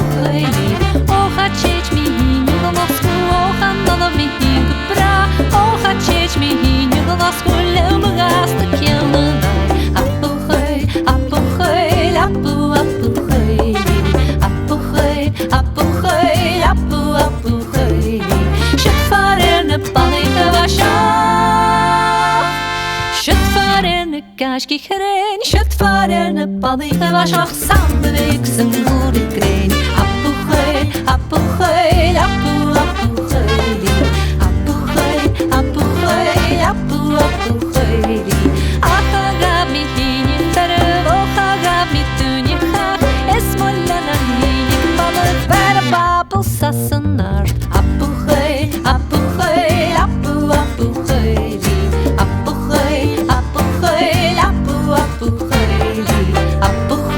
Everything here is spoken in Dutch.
apucheli. Och, a chich mi hinju go Mosku, och a nana mi hinju bra. Och, a chich mi hinju go Mosku, leu me gasta kjellenai. Apuchel, apuchel, apucheli. Apuchel, apuchel, apucheli. Shit for in de panninge wasja. Shit for in de kaaski gereen. Shit for in de panninge wasja. Samen week zijn goede kreen. Apuchel, apuchel, apucheli. Apuchel, apuchel, apucheli. Ach, gab mi hini verre, och gab mi tunje graag. Es mollena hini, mannen verre babel sassenaar. Apuchel, apuchel, apucheli. Apuchel, apuchel, apucheli. Apuchel.